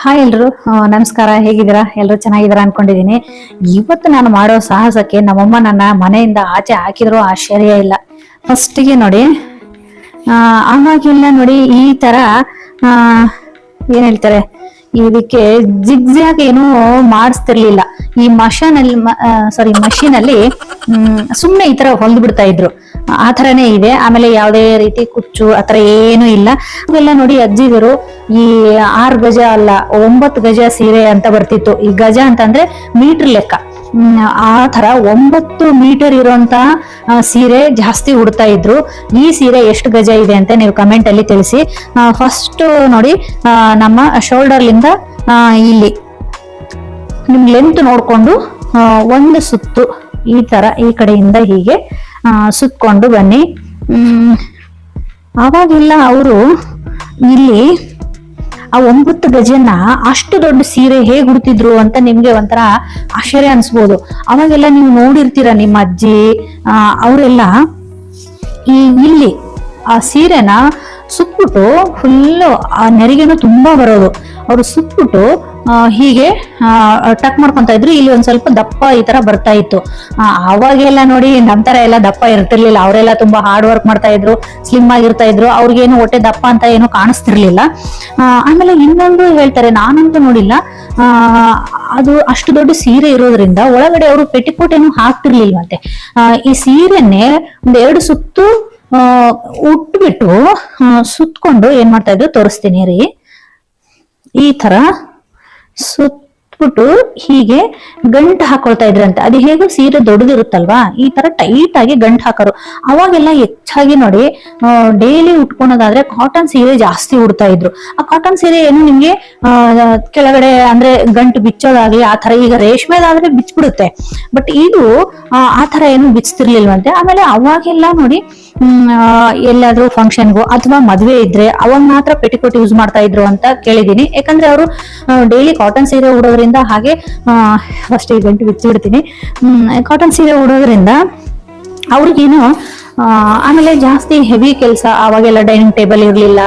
Hi ಎಲ್ರು, ನಮಸ್ಕಾರ. ಹೇಗಿದ್ದೀರಾ? ಎಲ್ಲರೂ ಚೆನ್ನಾಗಿದ್ದೀರಾ ಅನ್ಕೊಂಡಿದೀನಿ. ಇವತ್ತು ನಾನು ಮಾಡೋ ಸಾಹಸಕ್ಕೆ ನಮ್ಮಮ್ಮ ನನ್ನ ಮನೆಯಿಂದ ಆಚೆ ಹಾಕಿದ್ರು ಆಶ್ಚರ್ಯ ಇಲ್ಲ. ಫಸ್ಟಿಗೆ ನೋಡಿ, ಆವಾಗೆಲ್ಲ ನೋಡಿ ಈ ತರ ಆ ಏನ್ ಹೇಳ್ತಾರೆ, ಇದಕ್ಕೆ ಜಿಗ್ಜ್ಯಾಗ್ ಏನು ಮಾಡಿಸ್ತಿರ್ಲಿಲ್ಲ. ಈ ಮಷೀನ್ ಅಲ್ಲಿ ಸುಮ್ನೆ ಈ ತರ ಹೊಲ್ದು ಬಿಡ್ತಾ ಇದ್ರು. ಆ ತರನೇ ಇದೆ. ಆಮೇಲೆ ಯಾವುದೇ ರೀತಿ ಕುಚ್ಚು ಆತರ ಏನು ಇಲ್ಲ. ಅವೆಲ್ಲ ನೋಡಿ ಅಜ್ಜಿಗರು ಈ 6 ಗಜ ಅಲ್ಲ 9 ಗಜ ಸೀರೆ ಅಂತ ಬರ್ತಿತ್ತು. ಈ ಗಜ ಅಂತಂದ್ರೆ ಮೀಟರ್ ಲೆಕ್ಕ. ಆ ತರ 9 ಮೀಟರ್ ಇರುವಂತಹ ಸೀರೆ ಜಾಸ್ತಿ ಉಡ್ತಾ ಇದ್ರು. ಈ ಸೀರೆ ಎಷ್ಟು ಗಜ ಇದೆ ಅಂತ ನೀವು ಕಮೆಂಟ್ ಅಲ್ಲಿ ತಿಳಿಸಿ. ಫಸ್ಟ್ ನೋಡಿ, ನಮ್ಮ ಶೋಲ್ಡರ್ಲಿಂದ ಇಲ್ಲಿ ನಿಮ್ ಲೆಂತ್ ನೋಡ್ಕೊಂಡು ಒಂದು ಸುತ್ತು ಈ ತರ ಈ ಕಡೆಯಿಂದ ಹೀಗೆ ಸುತ್ಕೊಂಡು ಬನ್ನಿ. ಆವಾಗೆಲ್ಲ ಅವರು ಇಲ್ಲಿ ಆ 9 ಗಜನ ಅಷ್ಟು ದೊಡ್ಡ ಸೀರೆ ಹೇಗ್ ಉಡ್ತಿದ್ರು ಅಂತ ನಿಮ್ಗೆ ಒಂಥರ ಆಶ್ಚರ್ಯ ಅನ್ಸ್ಬೋದು. ಅವಾಗೆಲ್ಲ ನೀವು ನೋಡಿರ್ತೀರ, ನಿಮ್ಮ ಅಜ್ಜಿ ಅವರೆಲ್ಲ ಇಲ್ಲಿ ಆ ಸೀರೆನ ಸುತ್ಬಿಟ್ಟು ಫುಲ್ಲು ಆ ನೆರಿಗೆನೂ ತುಂಬಾ ಬರೋದು. ಅವರು ಸುತ್ಬಿಟ್ಟು ಹೀಗೆ ಟಕ್ ಮಾಡ್ಕೊಂತ ಇದ್ರು. ಇಲ್ಲಿ ಒಂದ್ ಸ್ವಲ್ಪ ದಪ್ಪ ಈ ತರ ಬರ್ತಾ ಇತ್ತು. ಅವಾಗೆಲ್ಲ ನೋಡಿ ನಮ್ ತರ ಎಲ್ಲ ದಪ್ಪ ಇರ್ತಿರ್ಲಿಲ್ಲ. ಅವರೆಲ್ಲ ತುಂಬಾ ಹಾರ್ಡ್ ವರ್ಕ್ ಮಾಡ್ತಾ ಇದ್ರು, ಸ್ಲಿಮ್ ಆಗಿರ್ತಾ ಇದ್ರು. ಅವ್ರಿಗೇನು ಹೊಟ್ಟೆ ದಪ್ಪ ಅಂತ ಏನು ಕಾಣಿಸ್ತಿರ್ಲಿಲ್ಲ. ಆಮೇಲೆ ಇನ್ನೊಂದು ಹೇಳ್ತಾರೆ, ನಾನಂತೂ ನೋಡಿಲ್ಲ, ಅದು ಅಷ್ಟು ದೊಡ್ಡ ಸೀರೆ ಇರೋದ್ರಿಂದ ಒಳಗಡೆ ಅವರು ಪೆಟಿಕೋಟ್ ಏನು ಹಾಕ್ತಿರ್ಲಿಲ್ವಂತೆ. ಈ ಸೀರೆನ್ನೇ 2 ಸುತ್ತು ಉಟ್ಬಿಟ್ಟು ಸುತ್ಕೊಂಡು ಏನ್ ಮಾಡ್ತಾ ಇದ್ರು ತೋರಿಸ್ತೀನಿ ರೀ. ಈ ತರ ಸುತ್ಬಿಟ್ಟು ಹೀಗೆ ಗಂಟು ಹಾಕೊಳ್ತಾ ಇದ್ರಂತೆ. ಅದು ಹೇಗೂ ಸೀರೆ ದೊಡ್ಡದಿರುತ್ತಲ್ವಾ, ಈ ತರ ಟೈಟ್ ಆಗಿ ಗಂಟು ಹಾಕೋರು. ಅವಾಗೆಲ್ಲ ಹೆಚ್ಚಾಗಿ ನೋಡಿ, ಡೈಲಿ ಉಟ್ಕೊಳೋದಾದ್ರೆ ಕಾಟನ್ ಸೀರೆ ಜಾಸ್ತಿ ಉಡ್ತಾ ಇದ್ರು. ಆ ಕಾಟನ್ ಸೀರೆ ಏನು ನಿಮ್ಗೆ ಕೆಳಗಡೆ ಅಂದ್ರೆ ಗಂಟು ಬಿಚ್ಚೋದಾಗ್ಲಿ ಆ ತರ. ಈಗ ರೇಷ್ಮೆದಾದ್ರೆ ಬಿಚ್ಬಿಡುತ್ತೆ, ಬಟ್ ಇದು ಆ ತರ ಏನು ಬಿಚ್ತಿರ್ಲಿಲ್ವಂತೆ. ಆಮೇಲೆ ಅವಾಗೆಲ್ಲ ನೋಡಿ, ಎಲ್ಲಾದ್ರೂ ಫಂಕ್ಷನ್ಗೂ ಅಥವಾ ಮದ್ವೆ ಇದ್ರೆ ಅವಾಗ ಮಾತ್ರ ಪೆಟಿಕೋಟ್ ಯೂಸ್ ಮಾಡ್ತಾ ಇದ್ರು ಅಂತ ಕೇಳಿದೀನಿ. ಯಾಕಂದ್ರೆ ಅವರು ಡೈಲಿ ಕಾಟನ್ ಸೀರೆ ಉಡೋದ್ರಿಂದ, ಹಾಗೆ ಫಸ್ಟ್ ಈ ಗಂಟು ಬಿಚ್ಚಿಬಿಡ್ತೀನಿ. ಕಾಟನ್ ಸೀರೆ ಉಡೋದ್ರಿಂದ ಅವ್ರಿಗೇನು ಆಮೇಲೆ ಜಾಸ್ತಿ ಹೆವಿ ಕೆಲಸ. ಅವಾಗೆಲ್ಲ ಡೈನಿಂಗ್ ಟೇಬಲ್ ಇರ್ಲಿಲ್ಲ,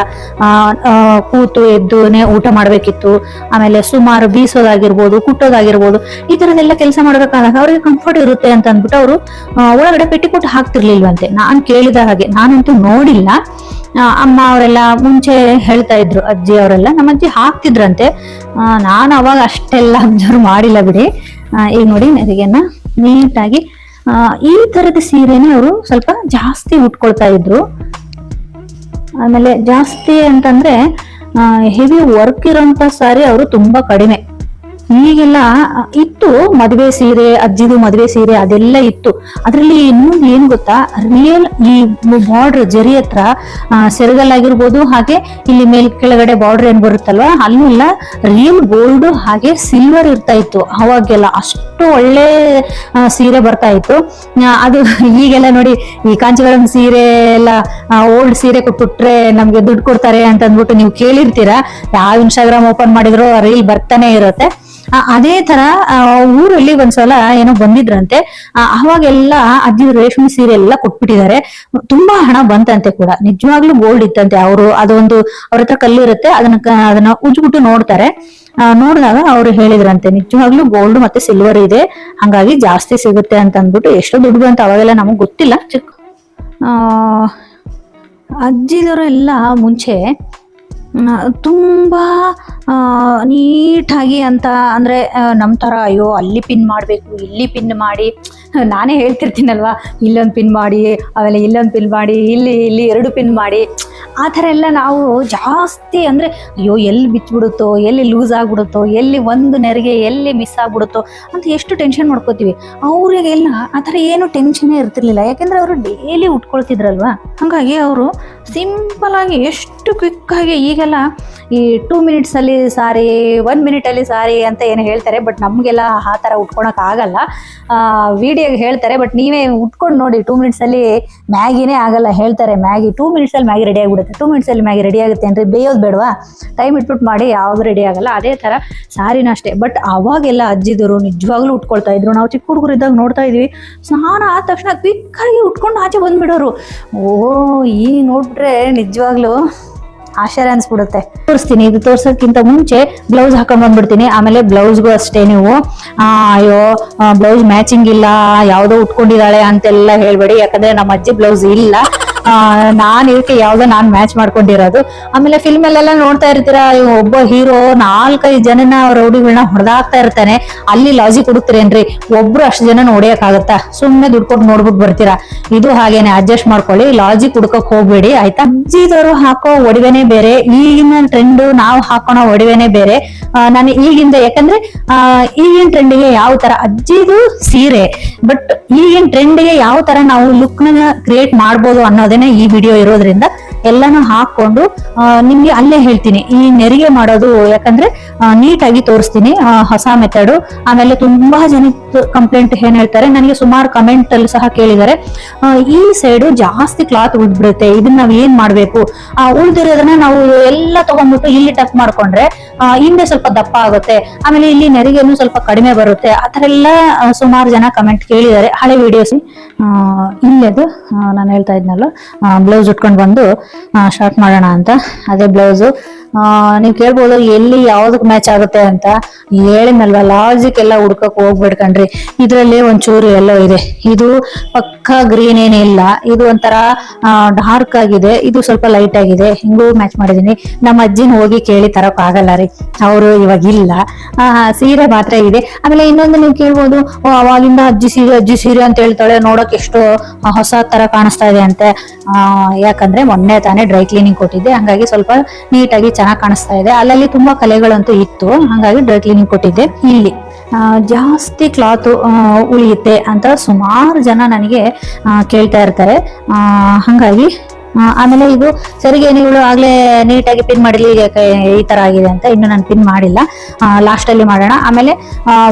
ಕೂತು ಎದ್ದುನೆ ಊಟ ಮಾಡ್ಬೇಕಿತ್ತು. ಆಮೇಲೆ ಸುಮಾರು ಬೀಸೋದಾಗಿರ್ಬೋದು, ಕುಟ್ಟೋದಾಗಿರ್ಬೋದು, ಈ ತರದೆಲ್ಲ ಕೆಲಸ ಮಾಡ್ಬೇಕಾದಾಗ ಅವ್ರಿಗೆ ಕಂಫರ್ಟ್ ಇರುತ್ತೆ ಅಂತ ಅಂದ್ಬಿಟ್ಟು ಅವರು ಒಳಗಡೆ ಪೆಟ್ಟಿಕೋಟ್ ಹಾಕ್ತಿರ್ಲಿಲ್ವಂತೆ. ನಾನ್ ಕೇಳಿದ ಹಾಗೆ, ನಾನಂತೂ ನೋಡಿಲ್ಲ. ಅಮ್ಮ ಅವರೆಲ್ಲ ಮುಂಚೆ ಹೇಳ್ತಾ ಇದ್ರು, ಅಜ್ಜಿ ಅವರೆಲ್ಲ, ನಮ್ಮ ಅಜ್ಜಿ ಹಾಕ್ತಿದ್ರಂತೆ. ನಾನು ಅವಾಗ ಅಷ್ಟೆಲ್ಲ ಅಬ್ಸರ್ವ್ ಮಾಡಿಲ್ಲ ಬಿಡಿ. ಈಗ ನೋಡಿ, ನೆರಿಗೆನ ನೀಟಾಗಿ ಈ ತರದ ಸೀರೆನೇ ಅವರು ಸ್ವಲ್ಪ ಜಾಸ್ತಿ ಉಟ್ಕೊಳ್ತಾ ಇದ್ರು. ಆಮೇಲೆ ಜಾಸ್ತಿ ಅಂತಂದ್ರೆ ಹೆವಿ ವರ್ಕ್ ಇರೋಂತ ಸಾರಿ ಅವರು ತುಂಬಾ ಕಡಿಮೆ. ಈಗೆಲ್ಲ ಇತ್ತು ಮದುವೆ ಸೀರೆ, ಅಜ್ಜಿದು ಮದುವೆ ಸೀರೆ ಅದೆಲ್ಲ ಇತ್ತು. ಅದ್ರಲ್ಲಿ ಇನ್ನೊಂದು ಏನ್ ಗೊತ್ತಾ, ರಿಯಲ್ ಈ ಬಾರ್ಡರ್ ಜರಿ ಹತ್ರ ಸೆರಗಲ್ಲಾಗಿರ್ಬೋದು, ಹಾಗೆ ಇಲ್ಲಿ ಮೇಲ್ ಕೆಳಗಡೆ ಬಾರ್ಡರ್ ಏನ್ ಬರುತ್ತಲ್ವಾ, ಅಲ್ಲೆಲ್ಲ ರಿಯಲ್ ಗೋಲ್ಡ್ ಹಾಗೆ ಸಿಲ್ವರ್ ಇರ್ತಾ ಇತ್ತು. ಅವಾಗೆಲ್ಲ ಅಷ್ಟು ಒಳ್ಳೆ ಸೀರೆ ಬರ್ತಾ ಇತ್ತು. ಅದು ಈಗೆಲ್ಲ ನೋಡಿ, ಈ ಕಾಂಚಿವರಂ ಸೀರೆ ಎಲ್ಲ ಓಲ್ಡ್ ಸೀರೆ ಕೊಟ್ಬಿಟ್ರೆ ನಮ್ಗೆ ದುಡ್ಡು ಕೊಡ್ತಾರೆ ಅಂತ ಅಂದ್ಬಿಟ್ಟು ನೀವು ಕೇಳಿರ್ತೀರಾ. ಯಾವ ಇನ್ಸ್ಟಾಗ್ರಾಮ್ ಓಪನ್ ಮಾಡಿದ್ರು ರೀಲ್ ಬರ್ತಾನೆ ಇರುತ್ತೆ. ಅದೇ ತರ ಊರಲ್ಲಿ ಒಂದ್ಸಲ ಏನೋ ಬಂದಿದ್ರಂತೆ. ಅವಾಗೆಲ್ಲ ಅಜ್ಜಿ ರೇಷ್ಮೆ ಸೀರೆ ಎಲ್ಲ ಕೊಟ್ಬಿಟ್ಟಿದ್ದಾರೆ. ತುಂಬಾ ಹಣ ಬಂತಂತೆ ಕೂಡ. ನಿಜವಾಗ್ಲೂ ಗೋಲ್ಡ್ ಇತ್ತಂತೆ. ಅವರು ಅದೊಂದು ಅವ್ರ ಹತ್ರ ಕಲ್ಲಿರುತ್ತೆ, ಅದನ್ನ ಉಜ್ಬಿಟ್ಟು ನೋಡ್ತಾರೆ. ನೋಡಿದಾಗ ಅವ್ರು ಹೇಳಿದ್ರಂತೆ, ನಿಜವಾಗ್ಲೂ ಗೋಲ್ಡ್ ಮತ್ತೆ ಸಿಲ್ವರ್ ಇದೆ, ಹಂಗಾಗಿ ಜಾಸ್ತಿ ಸಿಗುತ್ತೆ ಅಂತ ಅಂದ್ಬಿಟ್ಟು. ಎಷ್ಟು ದುಡ್ಡು ಬಂತ ಅವಾಗೆಲ್ಲ ನಮಗ್ ಗೊತ್ತಿಲ್ಲ. ಅಜ್ಜಿದವರೆಲ್ಲ ಮುಂಚೆ ತುಂಬಾ ನೀಟಾಗಿ ಅಂತ ಅಂದ್ರೆ ನಮ್ ತರ ಅಯ್ಯೋ ಅಲ್ಲಿ ಪಿನ್ ಮಾಡ್ಬೇಕು, ಇಲ್ಲಿ ಪಿನ್ ಮಾಡಿ, ನಾನೇ ಹೇಳ್ತಿರ್ತೀನಲ್ವಾ, ಇಲ್ಲೊಂದು ಪಿನ್ ಮಾಡಿ, ಆಮೇಲೆ ಇಲ್ಲೊಂದು ಪಿನ್ ಮಾಡಿ, ಇಲ್ಲಿ 2 ಪಿನ್ ಮಾಡಿ, ಆ ಥರ ಎಲ್ಲ ನಾವು ಜಾಸ್ತಿ ಅಂದ್ರೆ ಅಯ್ಯೋ ಎಲ್ಲಿ ಬಿಚ್ಚಿಬಿಡುತ್ತೋ, ಎಲ್ಲಿ ಲೂಸ್ ಆಗ್ಬಿಡುತ್ತೋ, ಎಲ್ಲಿ ಒಂದು ನೆರಿಗೆ ಎಲ್ಲಿ ಮಿಸ್ ಆಗ್ಬಿಡುತ್ತೋ ಅಂತ ಎಷ್ಟು ಟೆನ್ಷನ್ ಮಾಡ್ಕೋತೀವಿ. ಅವರಿಗೆಲ್ಲ ಆ ಥರ ಏನು ಟೆನ್ಷನ್ನೇ ಇರ್ತಿರ್ಲಿಲ್ಲ. ಯಾಕೆಂದ್ರೆ ಅವರು ಡೈಲಿ ಉಟ್ಕೊಳ್ತಿದ್ರಲ್ವಾ, ಹಾಗಾಗಿ ಅವರು ಸಿಂಪಲ್ ಆಗಿ ಎಷ್ಟು ಕ್ವಿಕ್ ಆಗಿ. ಈಗೆಲ್ಲ ಈ 2 ಮಿನಿಟ್ಸಲ್ಲಿ ಸಾರಿ, 1 ಮಿನಿಟಲ್ಲಿ ಸಾರಿ ಅಂತ ಏನು ಹೇಳ್ತಾರೆ, ಬಟ್ ನಮಗೆಲ್ಲ ಆ ಥರ ಉಟ್ಕೊಳಕ್ ಆಗಲ್ಲ. ವಿಡಿಯೋಗೆ ಹೇಳ್ತಾರೆ, ಬಟ್ ನೀವೇ ಉಟ್ಕೊಂಡು ನೋಡಿ. 2 ಮಿನಿಟ್ಸಲ್ಲಿ ಮ್ಯಾಗಿನೇ ಆಗಲ್ಲ ಹೇಳ್ತಾರೆ. ಮ್ಯಾಗಿ 2 ಮಿನಿಟ್ಸಲ್ಲಿ ಮ್ಯಾಗಿ ರೆಡಿ ಆಗಿಬಿಡುತ್ತೆ. 2 ಮಿನಿಟ್ಸಲ್ಲಿ ಮ್ಯಾಗಿ ರೆಡಿ ಆಗುತ್ತೆ ಅಂದ್ರೆ ಬೇಯೋದು ಬೇಡವಾ? ಟೈಮ್ ಇಟ್ಬಿಟ್ಟು ಮಾಡಿ, ಯಾವಾಗ ರೆಡಿ ಆಗಲ್ಲ. ಅದೇ ಥರ ಸಾರಿನ ಅಷ್ಟೇ. ಬಟ್ ಅವಾಗೆಲ್ಲ ಅಜ್ಜಿದರು ನಿಜವಾಗ್ಲೂ ಉಟ್ಕೊಳ್ತಾ ಇದ್ರು. ನಾವು ಚಿಕ್ಕ ಹುಡುಗರಿದ್ದಾಗ ನೋಡ್ತಾ ಇದ್ವಿ, ಸ್ನಾನ ಆದ ತಕ್ಷಣ ಕ್ವಿಕ್ಕಾಗಿ ಉಟ್ಕೊಂಡು ಆಚೆ ಬಂದ್ಬಿಡೋರು. ಈಗ ನೋಡ್ಬಿಟ್ರೆ ನಿಜವಾಗ್ಲೂ ಆಶ್ಚರ್ಯ ಅನ್ಸ್ಬಿಡುತ್ತೆ. ತೋರಿಸ್ತೀನಿ. ಇದು ತೋರ್ಸೋಕ್ಕಿಂತ ಮುಂಚೆ ಬ್ಲೌಸ್ ಹಾಕೊಂಡ್ ಬಂದ್ಬಿಡ್ತೀನಿ. ಆಮೇಲೆ ಬ್ಲೌಸ್ಗೂ ಅಷ್ಟೇ ನೀವು ಅಯ್ಯೋ ಬ್ಲೌಸ್ ಮ್ಯಾಚಿಂಗ್ ಇಲ್ಲ, ಯಾವ್ದೋ ಉಟ್ಕೊಂಡಿದ್ದಾಳೆ ಅಂತೆಲ್ಲ ಹೇಳ್ಬೇಡಿ. ಯಾಕಂದ್ರೆ ನಮ್ಮ ಅಜ್ಜಿ ಬ್ಲೌಸ್ ಇಲ್ಲ, ನಾನ್ ಇದಕ್ಕೆ ಯಾವ್ದೋ ನಾನ್ ಮ್ಯಾಚ್ ಮಾಡ್ಕೊಂಡಿರೋದು. ಆಮೇಲೆ ಫಿಲ್ಮ್ ಅಲ್ಲೆಲ್ಲ ನೋಡ್ತಾ ಇರ್ತೀರಾ, ಒಬ್ಬ ಹೀರೋ 4-5 ಜನನ ರೌಡಿಗಳನ್ನ ಹೊಡೆದಾಕ್ತಾ ಇರ್ತಾನೆ. ಅಲ್ಲಿ ಲಾಜಿಕ್ ಹುಡುಕ್ತಿರೇನ್ರಿ? ಒಬ್ರು ಅಷ್ಟು ಜನ ಹೊಡಿಯಕ್ಕಾಗತ್ತಾ? ಸುಮ್ನೆ ದುಡ್ಡು ಕೊಟ್ಟು ನೋಡ್ಬಿಟ್ಟು ಬರ್ತೀರಾ. ಇದು ಹಾಗೇನೆ, ಅಡ್ಜಸ್ಟ್ ಮಾಡ್ಕೊಳ್ಳಿ, ಲಾಜಿಕ್ ಹುಡ್ಕಕ್ ಹೋಗ್ಬೇಡಿ ಆಯ್ತಾ. ಅಜ್ಜಿದವರು ಹಾಕೋ ಒಡವೆನೆ ಬೇರೆ, ಈಗಿನ ಟ್ರೆಂಡ್ ನಾವು ಹಾಕೋಣ ಒಡವೆನೆ ಬೇರೆ. ನಾನು ಈಗಿಂದ, ಯಾಕಂದ್ರೆ ಈಗಿನ ಟ್ರೆಂಡ್ಗೆ ಯಾವ ತರ ಅಜ್ಜಿದು ಸೀರೆ, ಬಟ್ ಈಗಿನ ಟ್ರೆಂಡ್ಗೆ ಯಾವ ತರ ನಾವು ಲುಕ್ ನ ಕ್ರಿಯೇಟ್ ಮಾಡ್ಬೋದು ಅನ್ನೋದೇನೆ ಈ ವಿಡಿಯೋ ಇರೋದ್ರಿಂದ ಎಲ್ಲಾನು ಹಾಕೊಂಡು ನಿಮ್ಗೆ ಅಲ್ಲೇ ಹೇಳ್ತೀನಿ ಈ ನೆರಿಗೆ ಮಾಡೋದು. ಯಾಕಂದ್ರೆ ನೀಟಾಗಿ ತೋರಿಸ್ತೀನಿ, ಹೊಸ ಮೆಥಡ್. ಆಮೇಲೆ ತುಂಬಾ ಜನ ಕಂಪ್ಲೇಂಟ್ ಏನ್ ಹೇಳ್ತಾರೆ, ನನಗೆ ಸುಮಾರು ಕಮೆಂಟ್ ಅಲ್ಲಿ ಸಹ ಕೇಳಿದ್ದಾರೆ, ಈ ಸೈಡು ಜಾಸ್ತಿ ಕ್ಲಾತ್ ಉಳ್ದ್ಬಿಡುತ್ತೆ, ಇದನ್ನ ನಾವ್ ಏನ್ ಮಾಡ್ಬೇಕು? ಉಳ್ದಿರೋದನ್ನ ನಾವು ಎಲ್ಲ ತಗೊಂಡ್ಬಿಟ್ಟು ಇಲ್ಲಿ ಟಕ್ ಮಾಡ್ಕೊಂಡ್ರೆ ಹಿಂದೆ ಸ್ವಲ್ಪ ದಪ್ಪ ಆಗುತ್ತೆ, ಆಮೇಲೆ ಇಲ್ಲಿ ನೆರಿಗೆನು ಸ್ವಲ್ಪ ಕಡಿಮೆ ಬರುತ್ತೆ. ಆತರ ಎಲ್ಲ ಸುಮಾರು ಜನ ಕಮೆಂಟ್ ಕೇಳಿದ್ದಾರೆ ಹಳೆ ವಿಡಿಯೋಸ್. ಇಲ್ಲದು ನಾನು ಹೇಳ್ತಾ ಇದ್ನಲ್ಲ, ಬ್ಲೌಸ್ ಉಟ್ಕೊಂಡು ಬಂದು ಸ್ಟಾರ್ಟ್ ಮಾಡೋಣ ಅಂತ. ಅದೇ ಬ್ಲೌಸು ನೀವ್ ಕೇಳ್ಬೋದು ಎಲ್ಲಿ ಯಾವ್ದಕ್ ಮ್ಯಾಚ್ ಆಗುತ್ತೆ ಅಂತ. ಹೇಳಿದ್ನಲ್ವಾ, ಲಾಜಿಕ್ ಎಲ್ಲ ಹುಡ್ಕಕ್ ಹೋಗ್ಬಿಡ್ಕಂಡ್ರಿ. ಇದ್ರಲ್ಲಿ ಒಂಚೂರು ಎಲ್ಲೋ ಇದೆ, ಇದು ಪಕ್ಕಾ ಗ್ರೀನ್ ಏನಿಲ್ಲ, ಇದು ಒಂಥರ ಡಾರ್ಕ್ ಆಗಿದೆ, ಇದು ಸ್ವಲ್ಪ ಲೈಟ್ ಆಗಿದೆ, ಹಿಂಗೂ ಮ್ಯಾಚ್ ಮಾಡಿದೀನಿ. ನಮ್ಮ ಅಜ್ಜಿನ ಹೋಗಿ ಕೇಳಿ ತರಕ್ ಆಗಲ್ಲ ರೀ, ಅವರು ಇವಾಗ ಇಲ್ಲ. ಸೀರೆ ಮಾತ್ರ ಇದೆ. ಆಮೇಲೆ ಇನ್ನೊಂದು ನೀವು ಕೇಳ್ಬೋದು, ಅವಾಗಿಂದ ಅಜ್ಜಿ ಸೀರೆ ಅಂತ ಹೇಳ್ತಾಳೆ, ನೋಡಕ್ ಎಷ್ಟು ಹೊಸ ತರ ಕಾಣಿಸ್ತಾ ಇದೆ ಅಂತೆ. ಯಾಕಂದ್ರೆ ಮೊನ್ನೆ ತಾನೇ ಡ್ರೈ ಕ್ಲೀನಿಂಗ್ ಕೊಟ್ಟಿದ್ದೆ, ಹಂಗಾಗಿ ಸ್ವಲ್ಪ ನೀಟಾಗಿ ಚೆನ್ನಾಗಿ ಕಾಣಿಸ್ತಾ ಇದೆ. ಅಲ್ಲಲ್ಲಿ ತುಂಬಾ ಕಲೆಗಳಂತೂ ಇತ್ತು, ಹಂಗಾಗಿ ಡ್ರೈ ಕ್ಲೀನಿಂಗ್ ಕೊಟ್ಟಿದ್ದೆ. ಇಲ್ಲಿ ಜಾಸ್ತಿ ಕ್ಲಾತ್ ಉಳಿಯುತ್ತೆ ಅಂತ ಸುಮಾರು ಜನ ನನಗೆ ಕೇಳ್ತಾ ಇರ್ತಾರೆ. ಹಂಗಾಗಿ ಆಮೇಲೆ ಇದು ಸರಿಗೆ ನೀವು ಆಗ್ಲೇ ನೀಟಾಗಿ ಪಿನ್ ಮಾಡಿಲಿ, ಈ ತರ ಆಗಿದೆ ಅಂತ. ಇನ್ನು ನಾನು ಪಿನ್ ಮಾಡಿಲ್ಲ, ಲಾಸ್ಟ್ ಅಲ್ಲಿ ಮಾಡೋಣ. ಆಮೇಲೆ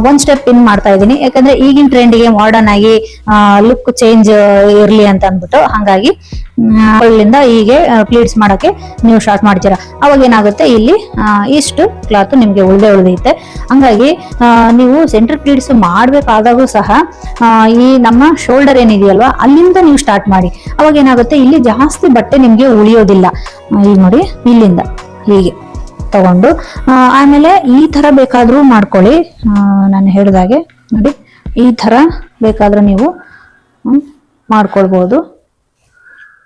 ಒಂದ್ ಸ್ಟೆಪ್ ಪಿನ್ ಮಾಡ್ತಾ ಇದ್ದೀನಿ, ಯಾಕಂದ್ರೆ ಈಗಿನ ಟ್ರೆಂಡ್ಗೆ ಮಾಡರ್ನ್ ಆಗಿ ಲುಕ್ ಚೇಂಜ್ ಇರ್ಲಿ ಅಂತ ಅಂದ್ಬಿಟ್ಟು. ಹಂಗಾಗಿ ಅಲ್ಲಿಂದ ಹೀಗೆ ಪ್ಲೀಟ್ಸ್ ಮಾಡಕ್ಕೆ ನೀವು ಸ್ಟಾರ್ಟ್ ಮಾಡ್ತೀರಾ. ಅವಾಗ ಏನಾಗುತ್ತೆ, ಇಲ್ಲಿ ಇಷ್ಟು ಕ್ಲಾತ್ ನಿಮ್ಗೆ ಉಳಿದೈತೆ. ಹಂಗಾಗಿ ನೀವು ಸೆಂಟರ್ ಪ್ಲೀಟ್ಸ್ ಮಾಡ್ಬೇಕಾದಾಗೂ ಸಹ ಈ ನಮ್ಮ ಶೋಲ್ಡರ್ ಏನಿದೆಯಲ್ವಾ, ಅಲ್ಲಿಂದ ನೀವು ಸ್ಟಾರ್ಟ್ ಮಾಡಿ. ಅವಾಗ ಏನಾಗುತ್ತೆ, ಇಲ್ಲಿ ಜಾಸ್ತಿ ಬಟ್ಟೆ ನಿಮ್ಗೆ ಉಳಿಯೋದಿಲ್ಲ. ಈಗ ನೋಡಿ, ಇಲ್ಲಿಂದ ಹೀಗೆ ತಗೊಂಡು ಆಮೇಲೆ ಈ ತರ ಬೇಕಾದ್ರೂ ಮಾಡ್ಕೊಳ್ಳಿ. ನಾನು ಹೇಳಿದಾಗೆ ನೋಡಿ, ಈ ತರ ಬೇಕಾದ್ರೂ ನೀವು ಮಾಡ್ಕೊಳ್ಬಹುದು.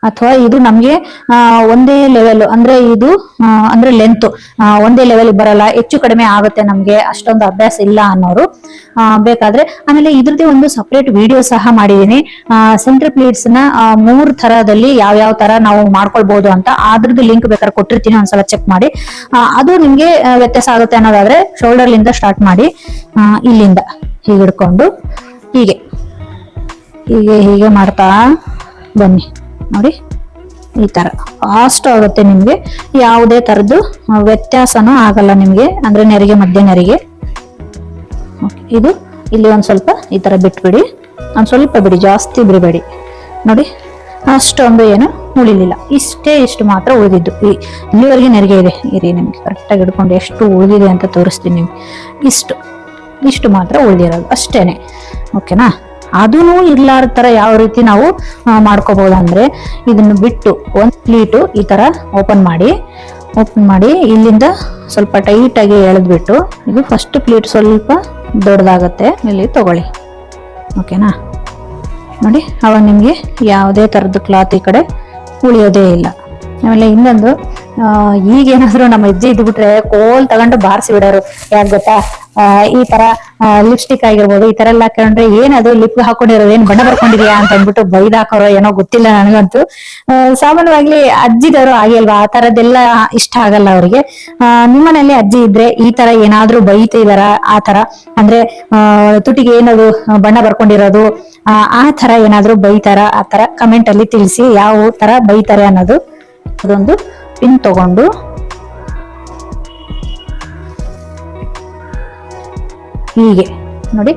ಅಥವಾ ಇದು ನಮ್ಗೆ ಒಂದೇ ಲೆವೆಲ್, ಅಂದ್ರೆ ಇದು ಅಂದ್ರೆ ಲೆಂತ್ ಒಂದೇ ಲೆವೆಲ್ ಬರಲ್ಲ, ಹೆಚ್ಚು ಕಡಿಮೆ ಆಗುತ್ತೆ, ನಮ್ಗೆ ಅಷ್ಟೊಂದು ಅಭ್ಯಾಸ ಇಲ್ಲ ಅನ್ನೋರು ಬೇಕಾದ್ರೆ. ಆಮೇಲೆ ಇದ್ರದ್ದೇ ಒಂದು ಸಪರೇಟ್ ವಿಡಿಯೋ ಸಹ ಮಾಡಿದೀನಿ, ಸೆಂಟರ್ ಪ್ಲೀಟ್ಸ್ ನ 3 ಥರದಲ್ಲಿ ಯಾವ ತರ ನಾವು ಮಾಡ್ಕೊಳ್ಬಹುದು ಅಂತ. ಅದ್ರದ್ದು ಲಿಂಕ್ ಬೇಕಾದ್ರೆ ಕೊಟ್ಟಿರ್ತೀನಿ, ಒಂದ್ಸಲ ಚೆಕ್ ಮಾಡಿ. ಅದು ನಿಮ್ಗೆ ವ್ಯತ್ಯಾಸ ಆಗುತ್ತೆ ಅನ್ನೋದಾದ್ರೆ ಶೋಲ್ಡರ್ ಲಿಂದ ಸ್ಟಾರ್ಟ್ ಮಾಡಿ, ಇಲ್ಲಿಂದ ಹೀಗೆ ಹಿಡ್ಕೊಂಡು ಹೀಗೆ ಹೀಗೆ ಮಾಡ್ತಾ ಬನ್ನಿ. ನೋಡಿ, ಈ ತರ ಫಾಸ್ಟ್ ಆಗುತ್ತೆ, ನಿಮ್ಗೆ ಯಾವುದೇ ತರದ್ದು ವ್ಯತ್ಯಾಸನೂ ಆಗಲ್ಲ ನಿಮ್ಗೆ, ಅಂದ್ರೆ ನೆರಿಗೆ ಮಧ್ಯೆ ನೆರಿಗೆ. ಇದು ಇಲ್ಲಿ ಒಂದ್ ಸ್ವಲ್ಪ ಈ ತರ ಬಿಟ್ಬಿಡಿ, ಒಂದ್ ಸ್ವಲ್ಪ ಬಿಡಿ, ಜಾಸ್ತಿ ಬಿಡಬೇಡಿ. ನೋಡಿ, ಅಷ್ಟೊಂದು ಏನು ಉಳಿಲಿಲ್ಲ, ಇಷ್ಟು ಮಾತ್ರ ಉಳಿದಿದ್ದು. ಇಲ್ಲಿವರೆಗೆ ನೆರಿಗೆ ಇದೆ. ಇರಿ, ನಿಮ್ಗೆ ಕರೆಕ್ಟಾಗಿ ಹಿಡ್ಕೊಂಡು ಎಷ್ಟು ಉಳಿದಿದೆ ಅಂತ ತೋರಿಸ್ತೀನಿ ನಿಮ್ಗೆ. ಇಷ್ಟು ಮಾತ್ರ ಉಳಿದಿರೋದು ಅಷ್ಟೇನೆ, ಓಕೆನಾ. ಅದೂ ಇರ್ಲಾರ ತರ ಯಾವ ರೀತಿ ನಾವು ಮಾಡ್ಕೋಬಹುದು ಅಂದ್ರೆ, ಇದನ್ನು ಬಿಟ್ಟು ಒಂದ್ ಪ್ಲೀಟು ಈ ತರ ಓಪನ್ ಮಾಡಿ ಇಲ್ಲಿಂದ ಸ್ವಲ್ಪ ಟೈಟ್ ಆಗಿ ಎಳೆದ್ಬಿಟ್ಟು, ಇದು ಫಸ್ಟ್ ಪ್ಲೀಟ್ ಸ್ವಲ್ಪ ದೊಡ್ಡದಾಗತ್ತೆ, ಇಲ್ಲಿ ತಗೊಳ್ಳಿ, ಓಕೆನಾ. ನೋಡಿ, ಅವಾಗ ನಿಮ್ಗೆ ಯಾವುದೇ ತರದ್ದು ಕ್ಲಾತ್ ಈ ಕಡೆ ಉಳಿಯೋದೇ ಇಲ್ಲ. ಆಮೇಲೆ ಇನ್ನೊಂದು, ಈಗೇನಾದ್ರು ನಮ್ಮ ಅಜ್ಜಿ ಇದ್ಬಿಟ್ರೆ ಕೋಲ್ ತಗೊಂಡು ಬಾರಿಸಿ ಬಿಡೋರು. ಯಾಕೆ ಗೊತ್ತಾ, ಈ ತರ ಲಿಪ್ಸ್ಟಿಕ್ ಆಗಿರ್ಬೋದು, ಈ ತರ ಎಲ್ಲ ಹಾಕೊಂಡ್ರೆ ಏನದು ಲಿಪ್ ಹಾಕೊಂಡಿರೋದು, ಏನ್ ಬಣ್ಣ ಬರ್ಕೊಂಡಿದ್ಯಾ ಅಂತ ಅಂದ್ಬಿಟ್ಟು ಬೈದಾಕೋರೋ ಏನೋ ಗೊತ್ತಿಲ್ಲ ನನಗಂತೂ. ಸಾಮಾನ್ಯವಾಗಿ ಅಜ್ಜಿದವರು ಆಗಿಲ್ವಾ, ಆ ತರದ್ದೆಲ್ಲ ಇಷ್ಟ ಆಗಲ್ಲ ಅವ್ರಿಗೆ. ನಿಮ್ಮನೇಲಿ ಅಜ್ಜಿ ಇದ್ರೆ ಈ ತರ ಏನಾದ್ರೂ ಬೈತಿದಾರ, ಆ ತರ ಅಂದ್ರೆ ತುಟಿಗೆ ಏನದು ಬಣ್ಣ ಬರ್ಕೊಂಡಿರೋದು, ಆ ತರ ಏನಾದ್ರೂ ಬೈತಾರ, ಆ ತರ ಕಮೆಂಟ್ ಅಲ್ಲಿ ತಿಳಿಸಿ, ಯಾವ ತರ ಬೈತಾರೆ ಅನ್ನೋದು. ಅದೊಂದು ಪಿನ್ ತಗೊಂಡು ಹೀಗೆ ನೋಡಿ,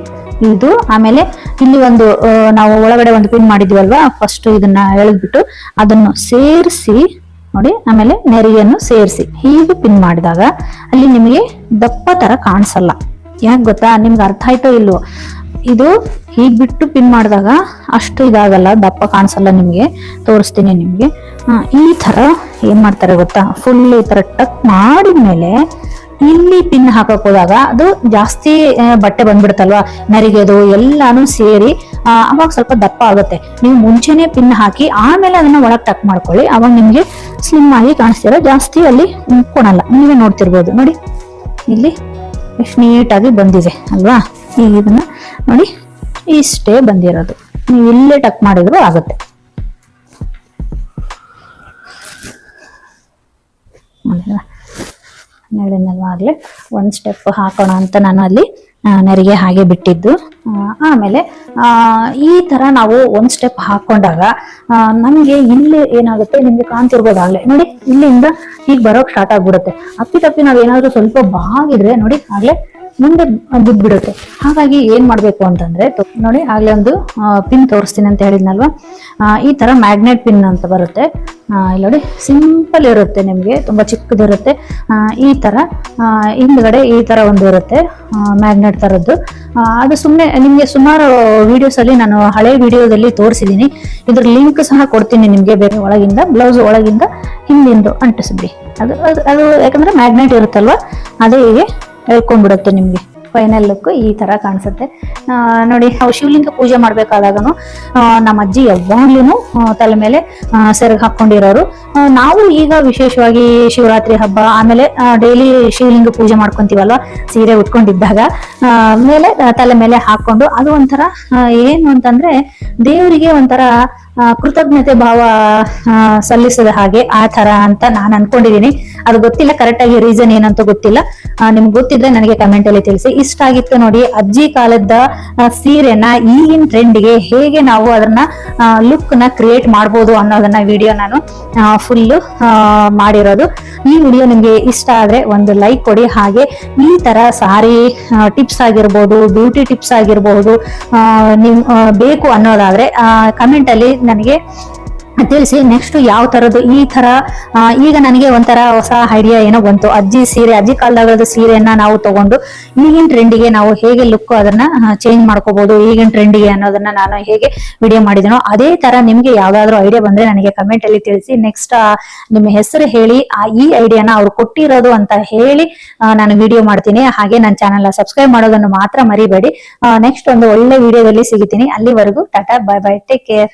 ಇದು ಆಮೇಲೆ ಇಲ್ಲಿ ಒಂದು ನಾವು ಒಳಗಡೆ ಒಂದು ಪಿನ್ ಮಾಡಿದ್ವಲ್ವಾ, ಫಸ್ಟ್ ಇದನ್ನ ಎಳೆದ್ಬಿಟ್ಟು ಅದನ್ನು ಸೇರಿಸಿ ನೋಡಿ, ಆಮೇಲೆ ನೆರಿಗೆಯನ್ನು ಸೇರಿಸಿ ಹೀಗೆ ಪಿನ್ ಮಾಡಿದಾಗ ಅಲ್ಲಿ ನಿಮಗೆ ದಪ್ಪ ತರ ಕಾಣಿಸಲ್ಲ. ಯಾಕೆ ಗೊತ್ತಾ, ನಿಮ್ಗೆ ಅರ್ಥ ಆಯ್ತೋ ಇಲ್ವೋ, ಇದು ಹೀಗ್ ಬಿಟ್ಟು ಪಿನ್ ಮಾಡಿದಾಗ ಅಷ್ಟು ಇದಾಗಲ್ಲ, ದಪ್ಪ ಕಾಣಿಸಲ್ಲ ನಿಮ್ಗೆ. ತೋರಿಸ್ತೀನಿ ನಿಮ್ಗೆ. ಈ ತರ ಏನ್ ಮಾಡ್ತಾರೆ ಗೊತ್ತಾ, ಫುಲ್ ಈ ತರ ಟಕ್ ಮಾಡಿದ್ಮೇಲೆ ಇಲ್ಲಿ ಪಿನ್ ಹಾಕಕ್ ಹೋದಾಗ ಅದು ಜಾಸ್ತಿ ಬಟ್ಟೆ ಬಂದ್ಬಿಡುತ್ತಲ್ವಾ, ನರಿಗೆದು ಎಲ್ಲಾನು ಸೇರಿ ಅವಾಗ ಸ್ವಲ್ಪ ದಪ್ಪ ಆಗುತ್ತೆ. ನೀವು ಮುಂಚೆನೆ ಪಿನ್ ಹಾಕಿ ಆಮೇಲೆ ಅದನ್ನ ಒಳಗ್ ಟಕ್ ಮಾಡ್ಕೊಳ್ಳಿ, ಅವಾಗ ನಿಮ್ಗೆ ಸ್ಲಿಮ್ ಆಗಿ ಕಾಣಿಸ್ತಿರೋ, ಜಾಸ್ತಿ ಅಲ್ಲಿ ಉಣ್ಕೊಳಲ್ಲ. ನೀವೇ ನೋಡ್ತಿರ್ಬೋದು ನೋಡಿ, ಇಲ್ಲಿ ಎಷ್ಟು ನೀಟಾಗಿ ಬಂದಿದೆ ಅಲ್ವಾ. ಈಗ ಇದನ್ನ ನೋಡಿ, ಇಷ್ಟೇ ಬಂದಿರೋದು, ನೀವು ಇಲ್ಲೇ ಟಕ್ ಮಾಡಿದ್ರು ಆಗುತ್ತೆ. ಹೇಳಿದ್ನಲ್ವಾ ಆಗ್ಲೇ, ಒಂದ್ ಸ್ಟೆಪ್ ಹಾಕೋಣ ಅಂತ ನಾನು ಅಲ್ಲಿ ನೆರಿಗೆ ಹಾಗೆ ಬಿಟ್ಟಿದ್ದು. ಆಮೇಲೆ ಈ ತರ ನಾವು ಒಂದ್ ಸ್ಟೆಪ್ ಹಾಕೊಂಡಾಗ ನಮ್ಗೆ ಇಲ್ಲಿ ಏನಾಗುತ್ತೆ, ನಿಮ್ಗೆ ಕಾಣ್ತಿರ್ಬೋದಾಗ್ಲೆ ನೋಡಿ, ಇಲ್ಲಿಂದ ಈಗ ಬರೋಕ್ ಸ್ಟಾರ್ಟ್ ಆಗ್ಬಿಡುತ್ತೆ. ಅಪ್ಪಿ ನಾವ್ ಏನಾದ್ರು ಸ್ವಲ್ಪ ಬಾಗಿದ್ರೆ ನೋಡಿ ಆಗ್ಲೇ ಮುಂದೆ ಬಿದ್ಬಿಡುತ್ತೆ. ಹಾಗಾಗಿ ಏನ್ ಮಾಡ್ಬೇಕು ಅಂತಂದ್ರೆ ನೋಡಿ, ಆಗ್ಲೇ ಒಂದು ಪಿನ್ ತೋರಿಸ್ತೀನಿ ಅಂತ ಹೇಳಿದ್ನಲ್ವಾ, ಈ ತರ ಮ್ಯಾಗ್ನೆಟ್ ಪಿನ್ ಅಂತ ಬರುತ್ತೆ. ಇಲ್ಲಿ ನೋಡಿ, ಸಿಂಪಲ್ ಇರುತ್ತೆ, ನಿಮ್ಗೆ ತುಂಬಾ ಚಿಕ್ಕದಿರುತ್ತೆ. ಈ ತರ ಹಿಂದ್ಗಡೆ ಈ ತರ ಒಂದು ಇರುತ್ತೆ ಮ್ಯಾಗ್ನೆಟ್ ತರದ್ದು. ಅದು ಸುಮ್ನೆ ನಿಮ್ಗೆ ಸುಮಾರು ವಿಡಿಯೋಸ್ ಅಲ್ಲಿ ನಾನು ಹಳೆ ವಿಡಿಯೋದಲ್ಲಿ ತೋರಿಸಿದೀನಿ. ಇದ್ರ ಲಿಂಕ್ ಸಹ ಕೊಡ್ತೀನಿ ನಿಮ್ಗೆ, ಬೇರೆ ಒಳಗಿಂದ ಬ್ಲೌಸ್ ಒಳಗಿಂದ ಹಿಂದಿಂದು ಅಂಟಿಸ್ಬಿಡಿ. ಅದು ಅದು ಯಾಕಂದ್ರೆ ಮ್ಯಾಗ್ನೆಟ್ ಇರುತ್ತಲ್ವಾ, ಅದೇ ಹೀಗೆ ಹೇಳ್ಕೊಂಡ್ಬಿಡುತ್ತೆ ನಿಮ್ಗೆ. ಫೈನಲ್ ಲುಕ್ ಈ ತರ ಕಾಣಿಸುತ್ತೆ ನೋಡಿ. ನಾವು ಶಿವಲಿಂಗ ಪೂಜೆ ಮಾಡ್ಬೇಕಾದಾಗನು ನಮ್ಮ ಅಜ್ಜಿ ಯಾವಾಗ್ಲೂ ತಲೆ ಮೇಲೆ ಸೆರಗ್ ಹಾಕೊಂಡಿರೋರು. ನಾವು ಈಗ ವಿಶೇಷವಾಗಿ ಶಿವರಾತ್ರಿ ಹಬ್ಬ ಆಮೇಲೆ ಡೈಲಿ ಶಿವಲಿಂಗ ಪೂಜೆ ಮಾಡ್ಕೊಂತೀವಲ್ವಾ, ಸೀರೆ ಉಟ್ಕೊಂಡಿದ್ದಾಗ ಮೇಲೆ ತಲೆ ಮೇಲೆ ಹಾಕೊಂಡು, ಅದು ಒಂಥರ ಏನು ಅಂತಂದ್ರೆ ದೇವರಿಗೆ ಒಂಥರ ಕೃತಜ್ಞತೆ ಭಾವ ಸಲ್ಲಿಸದ ಹಾಗೆ ಆ ತರ ಅಂತ ನಾನು ಅನ್ಕೊಂಡಿದೀನಿ. ಅದು ಗೊತ್ತಿಲ್ಲ, ಕರೆಕ್ಟ್ ಆಗಿ ರೀಸನ್ ಏನಂತ ಗೊತ್ತಿಲ್ಲ. ನಿಮ್ಗೆ ಗೊತ್ತಿದ್ರೆ ನನಗೆ ಕಮೆಂಟ್ ಅಲ್ಲಿ ತಿಳಿಸಿ. ಇಷ್ಟ ಆಗಿತ್ತು ನೋಡಿ ಅಜ್ಜಿ ಕಾಲದ ಸೀರೆನ ಈಗಿನ ಟ್ರೆಂಡ್ಗೆ ಹೇಗೆ ನಾವು ಅದನ್ನ ಲುಕ್ ನ ಕ್ರಿಯೇಟ್ ಮಾಡ್ಬೋದು ಅನ್ನೋದನ್ನ ವಿಡಿಯೋ ನಾನು ಫುಲ್ ಮಾಡಿರೋದು. ಈ ವಿಡಿಯೋ ನಿಮ್ಗೆ ಇಷ್ಟ ಆದ್ರೆ ಒಂದು ಲೈಕ್ ಕೊಡಿ. ಹಾಗೆ ಈ ತರ ಸಾರಿ ಟಿಪ್ಸ್ ಆಗಿರ್ಬೋದು, ಬ್ಯೂಟಿ ಟಿಪ್ಸ್ ಆಗಿರ್ಬಹುದು, ನಿಮ್ ಬೇಕು ಅನ್ನೋದಾದ್ರೆ ಕಮೆಂಟ್ ಅಲ್ಲಿ ನನಗೆ ತಿಳಿಸಿ. ನೆಕ್ಸ್ಟ್ ಯಾವ ತರದ್ದು ಈ ತರ ಈಗ ನನಗೆ ಒಂಥರ ಹೊಸ ಐಡಿಯಾ ಏನೋ ಬಂತು. ಅಜ್ಜಿ ಕಾಲದ ಸೀರೆಯನ್ನ ನಾವು ತಗೊಂಡು ಈಗಿನ ಟ್ರೆಂಡಿಗೆ ನಾವು ಹೇಗೆ ಲುಕ್ ಅದನ್ನ ಚೇಂಜ್ ಮಾಡ್ಕೋಬಹುದು, ಈಗಿನ ಟ್ರೆಂಡಿಗೆ ಅನ್ನೋದನ್ನ ನಾನು ಹೇಗೆ ವಿಡಿಯೋ ಮಾಡಿದನೋ ಅದೇ ತರ ನಿಮ್ಗೆ ಯಾವ್ದಾದ್ರು ಐಡಿಯಾ ಬಂದ್ರೆ ನನಗೆ ಕಮೆಂಟ್ ಅಲ್ಲಿ ತಿಳಿಸಿ. ನೆಕ್ಸ್ಟ್ ನಿಮ್ಮ ಹೆಸರು ಹೇಳಿ ಈ ಐಡಿಯಾನ ಅವ್ರು ಕೊಟ್ಟಿರೋದು ಅಂತ ಹೇಳಿ ನಾನು ವಿಡಿಯೋ ಮಾಡ್ತೀನಿ. ಹಾಗೆ ನನ್ನ ಚಾನೆಲ್ ಸಬ್ಸ್ಕ್ರೈಬ್ ಮಾಡೋದನ್ನು ಮಾತ್ರ ಮರಿಬೇಡಿ. ನೆಕ್ಸ್ಟ್ ಒಂದು ಒಳ್ಳೆ ವಿಡಿಯೋದಲ್ಲಿ ಸಿಗ್ತೀನಿ. ಅಲ್ಲಿವರೆಗೂ Tata, bye bye, take care.